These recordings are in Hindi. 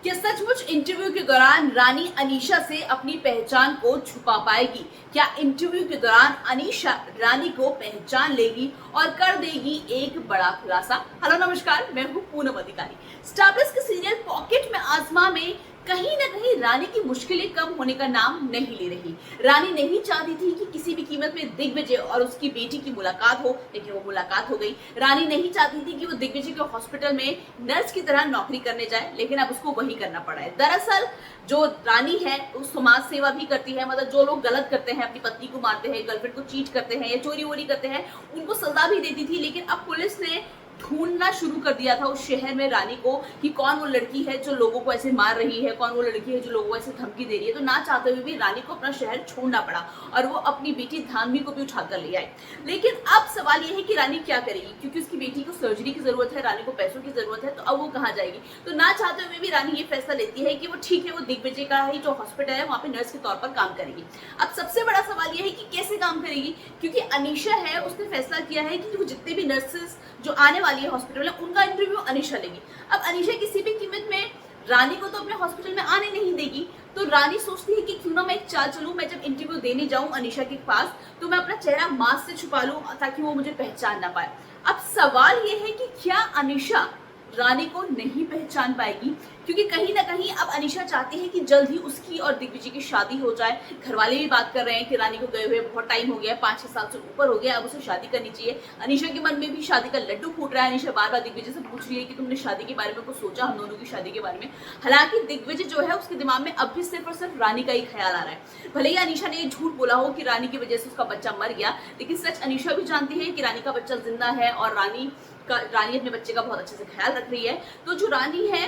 क्या सचमुच इंटरव्यू के दौरान रानी अनीशा से अपनी पहचान को छुपा पाएगी? क्या इंटरव्यू के दौरान अनीशा रानी को पहचान लेगी और कर देगी एक बड़ा खुलासा? हेलो नमस्कार, मैं हूँ पूनम अधिकारी। स्टार प्लस के सीरियल पॉकेट में आसमां में कहीं ना कहीं रानी की मुश्किलें कम होने का नाम नहीं ले रही। रानी नहीं चाहती थी कि किसी भी कीमत में दिग्विजय और उसकी बेटी की मुलाकात हो, लेकिन वो मुलाकात हो गई। रानी नहीं चाहती थी कि वो दिग्विजय के हॉस्पिटल में नर्स की तरह नौकरी करने जाए, लेकिन अब उसको वही करना पड़ा है। दरअसल जो रानी है वो समाज सेवा भी करती है, मतलब जो लोग गलत करते हैं, अपनी पत्नी को मारते हैं, गर्लफ्रेंड को चीट करते हैं या चोरी वोरी करते हैं, उनको सजा भी देती थी। लेकिन अब पुलिस ने ढूंढना शुरू कर दिया था उस शहर में रानी को कि कौन वो लड़की है जो लोगों को ऐसे मार रही है, कौन वो लड़की है जो लोगों को ऐसे धमकी दे रही है। तो ना चाहते हुए भी रानी को अपना शहर छोड़ना पड़ा और वो अपनी बेटी धान्वी को भी उठाकर ले आई। लेकिन अब सवाल ये है कि रानी क्या करेगी, क्योंकि उसकी बेटी को सर्जरी की जरूरत है, रानी को पैसों की जरूरत है, तो अब वो कहाँ जाएगी। तो ना चाहते हुए भी रानी ये फैसला लेती है कि वो ठीक है, वो दिग्विजय का ही जो हॉस्पिटल है वहाँ पे नर्स के तौर पर काम करेगी। अब सबसे बड़ा सवाल ये है कि कैसे काम करेगी, क्योंकि अनीशा है उसने फैसला किया है कि वो जितने भी नर्सेस जो आने वाली है हॉस्पिटल में उनका इंटरव्यू अनीशा लेगी। अब अनीशा किसी भी कीमत में रानी को तो अपने हॉस्पिटल में आने नहीं देगी, तो रानी सोचती है कि क्यों ना मैं एक चाल चलूं, मैं जब इंटरव्यू देने जाऊं अनीशा के पास तो मैं अपना चेहरा मास्क से छुपा लूं ताकि वो मुझे पहचान ना पाए। अब सवाल ये है कि क्या अनीशा रानी को नहीं पहचान पाएगी, क्योंकि कहीं ना कहीं अब अनीशा चाहती है कि जल्द ही उसकी और दिग्विजय की शादी हो जाए। घर वाले भी बात कर रहे हैं कि रानी को गए हुए बहुत टाइम हो गया, 5-6 साल से ऊपर हो गया, अब उसे शादी करनी चाहिए। अनीशा के मन में भी शादी का लड्डू फूट रहा है। अनीशा बार बार दिग्विजय से पूछ रही है कि तुमने शादी के बारे में कुछ सोचा, हम दोनों की शादी के बारे में। हालांकि दिग्विजय जो है उसके दिमाग में अब भी सिर्फ और सिर्फ रानी का ही ख्याल आ रहा है। भले ही अनीशा ने ये झूठ बोला हो कि रानी की वजह से उसका बच्चा मर गया, लेकिन सच अनीशा भी जानती है कि रानी का बच्चा जिंदा है और रानी अपने बच्चे का बहुत अच्छे से ख्याल रख रही है। तो जो रानी है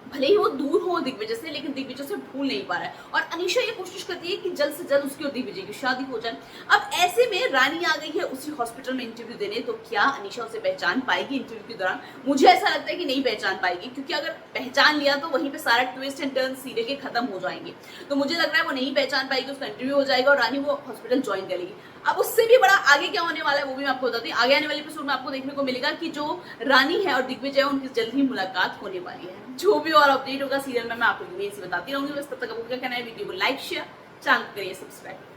भले ही वो दूर हो दिग्विजय से, लेकिन दिग्विजय से भूल नहीं पा रहा है और अनीशा ये कोशिश करती है कि जल्द से जल्द उसकी और दिग्विजय की शादी हो जाए। अब ऐसे में रानी आ गई है उसी हॉस्पिटल में इंटरव्यू देने, तो क्या अनीशा उसे पहचान पाएगी इंटरव्यू के दौरान? मुझे ऐसा लगता है कि नहीं पहचान पाएगी, क्योंकि अगर पहचान लिया तो वहीं पे सारा ट्विस्ट एंड टर्न सीरियल के खत्म हो जाएंगे। तो मुझे लग रहा है वो नहीं पहचान पाएगी, उसका इंटरव्यू हो जाएगा और रानी वो हॉस्पिटल ज्वाइन करेगी। अब उससे भी बड़ा आगे क्या होने वाला है वो भी मैं आपको बताती हूँ। आगे आने वाले एपिसोड में आपको देखने को मिलेगा कि जो रानी है और दिग्विजय है उनकी जल्द ही मुलाकात होने वाली है। जो भी और अपडेट होगा सीरियल में मैं आपको यही बताती रहूंगी। बस तब तक आपको क्या कहना है, वीडियो को लाइक शेयर, चैनल करिए सब्सक्राइब।